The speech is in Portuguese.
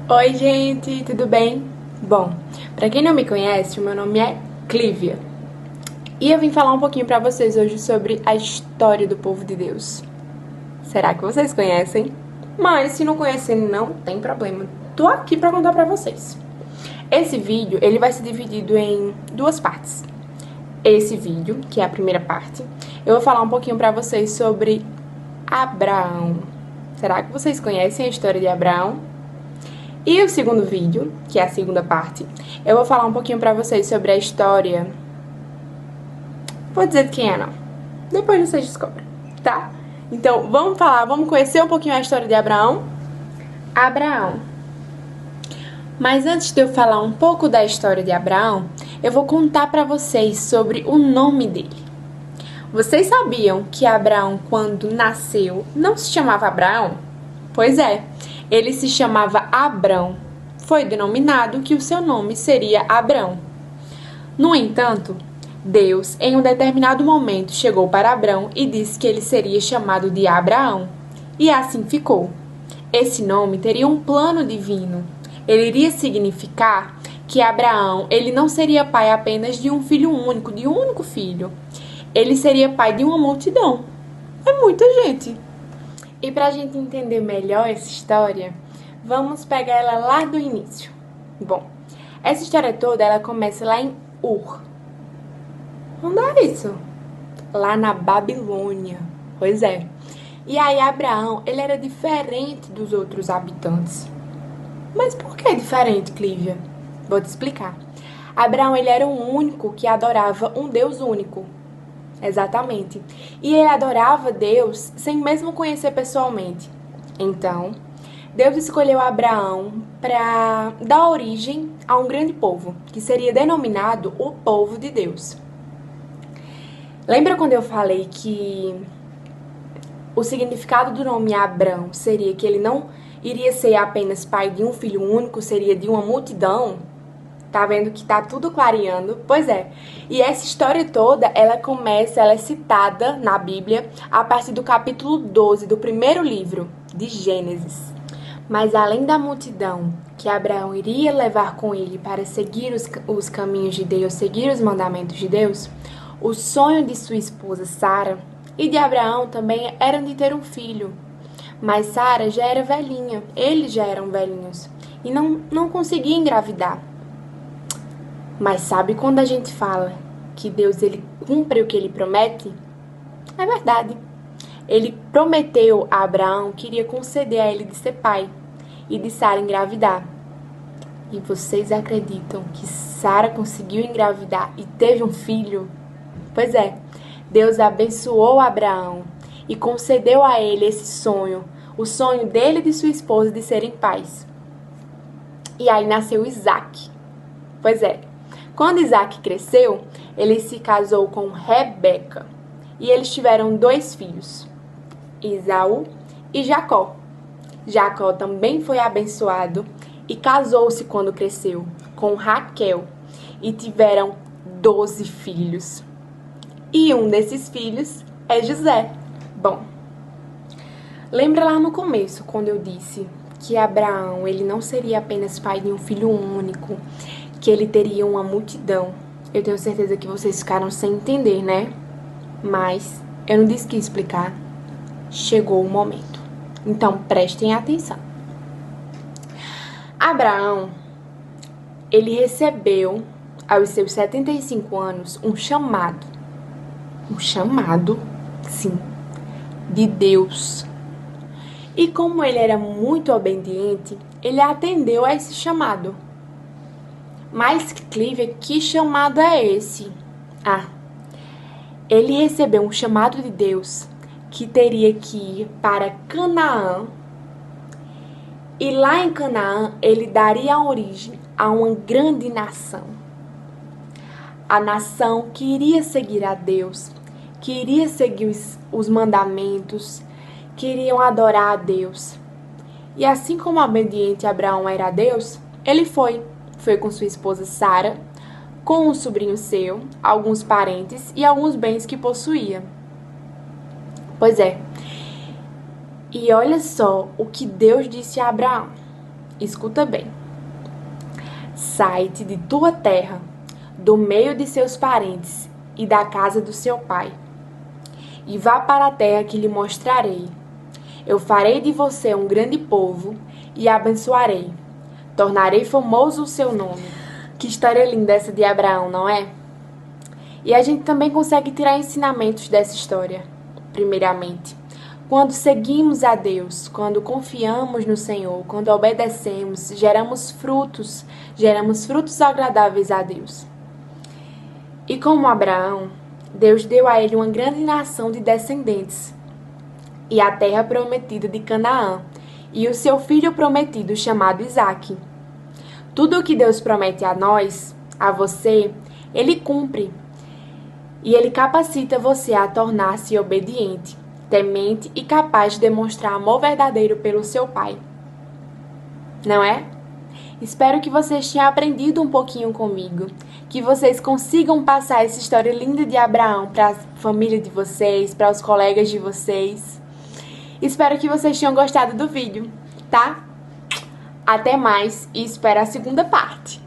Oi, gente, tudo bem? Bom, pra quem não me conhece, o meu nome é Clívia e eu vim falar um pouquinho pra vocês hoje sobre a história do povo de Deus. Será que vocês conhecem? Mas se não conhecerem, não tem problema. Tô aqui pra contar pra vocês. Esse vídeo, ele vai ser dividido em duas partes. Esse vídeo, que é a primeira parte, eu vou falar um pouquinho pra vocês sobre Abraão. Será que vocês conhecem a história de Abraão? E o segundo vídeo, que é a segunda parte, eu vou falar um pouquinho pra vocês sobre a história. Vou dizer de quem é, não. Depois vocês descobrem, tá? Então, vamos conhecer um pouquinho a história de Abraão? Abraão. Mas antes de eu falar um pouco da história de Abraão, eu vou contar pra vocês sobre o nome dele. Vocês sabiam que Abraão, quando nasceu, não se chamava Abraão? Pois é, ele se chamava Abrão. Foi denominado que o seu nome seria Abrão. No entanto, Deus, em um determinado momento, chegou para Abrão e disse que ele seria chamado de Abraão. E assim ficou. Esse nome teria um plano divino. Ele iria significar que Abraão, ele não seria pai apenas de um filho único, de um único filho. Ele seria pai de uma multidão. É muita gente. E para a gente entender melhor essa história, vamos pegar ela lá do início. Bom, essa história toda, ela começa lá em Ur. Onde é isso? Lá na Babilônia. Pois é. E aí Abraão, ele era diferente dos outros habitantes. Mas por que diferente, Clívia? Vou te explicar. Abraão, ele era o único que adorava um Deus único. Exatamente. E ele adorava Deus sem mesmo conhecer pessoalmente. Então, Deus escolheu Abraão para dar origem a um grande povo, que seria denominado o povo de Deus. Lembra quando eu falei que o significado do nome Abrão seria que ele não iria ser apenas pai de um filho único, seria de uma multidão? Tá vendo que tá tudo clareando? Pois é. E essa história toda, ela é citada na Bíblia a partir do capítulo 12 do primeiro livro de Gênesis. Mas além da multidão que Abraão iria levar com ele para seguir os caminhos de Deus, seguir os mandamentos de Deus, o sonho de sua esposa Sara e de Abraão também era de ter um filho. Mas Sara já era velhinha, eles já eram velhinhos e não conseguia engravidar. Mas sabe quando a gente fala que Deus ele cumpre o que ele promete? É verdade. Ele prometeu a Abraão que iria conceder a ele de ser pai e de Sara engravidar. E vocês acreditam que Sara conseguiu engravidar e teve um filho? Pois é, Deus abençoou Abraão e concedeu a ele esse sonho, o sonho dele e de sua esposa de serem pais. E aí nasceu Isaac. Pois é. Quando Isaac cresceu, ele se casou com Rebeca e eles tiveram 2 filhos, Esaú e Jacó. Jacó também foi abençoado e casou-se quando cresceu com Raquel e tiveram 12 filhos. E um desses filhos é José. Bom, lembra lá no começo quando eu disse que Abraão ele não seria apenas pai de um filho único, que ele teria uma multidão. Eu tenho certeza que vocês ficaram sem entender, né? Mas eu não disse que ia explicar. Chegou o momento. Então prestem atenção. Abraão, ele recebeu, aos seus 75 anos, um chamado. Um chamado, sim, de Deus. E como ele era muito obediente, ele atendeu a esse chamado. Mas, Clívia, que chamado é esse? Ah, ele recebeu um chamado de Deus que teria que ir para Canaã. E lá em Canaã, ele daria origem a uma grande nação. A nação que iria seguir a Deus, que iria seguir os mandamentos, que iriam adorar a Deus. E assim como obediente Abraão era a Deus, ele foi com sua esposa Sara, com um sobrinho seu, alguns parentes e alguns bens que possuía. Pois é. E olha só o que Deus disse a Abraão. Escuta bem. Sai-te de tua terra, do meio de seus parentes e da casa do seu pai, e vá para a terra que lhe mostrarei. Eu farei de você um grande povo e abençoarei. Tornarei famoso o seu nome. Que história linda essa de Abraão, não é? E a gente também consegue tirar ensinamentos dessa história. Primeiramente, quando seguimos a Deus, quando confiamos no Senhor, quando obedecemos, geramos frutos agradáveis a Deus. E como Abraão, Deus deu a ele uma grande nação de descendentes e a terra prometida de Canaã e o seu filho prometido chamado Isaque. Tudo o que Deus promete a nós, a você, Ele cumpre. E Ele capacita você a tornar-se obediente, temente e capaz de demonstrar amor verdadeiro pelo seu Pai. Não é? Espero que vocês tenham aprendido um pouquinho comigo, que vocês consigam passar essa história linda de Abraão para a família de vocês, para os colegas de vocês. Espero que vocês tenham gostado do vídeo, tá? Até mais e espero a segunda parte.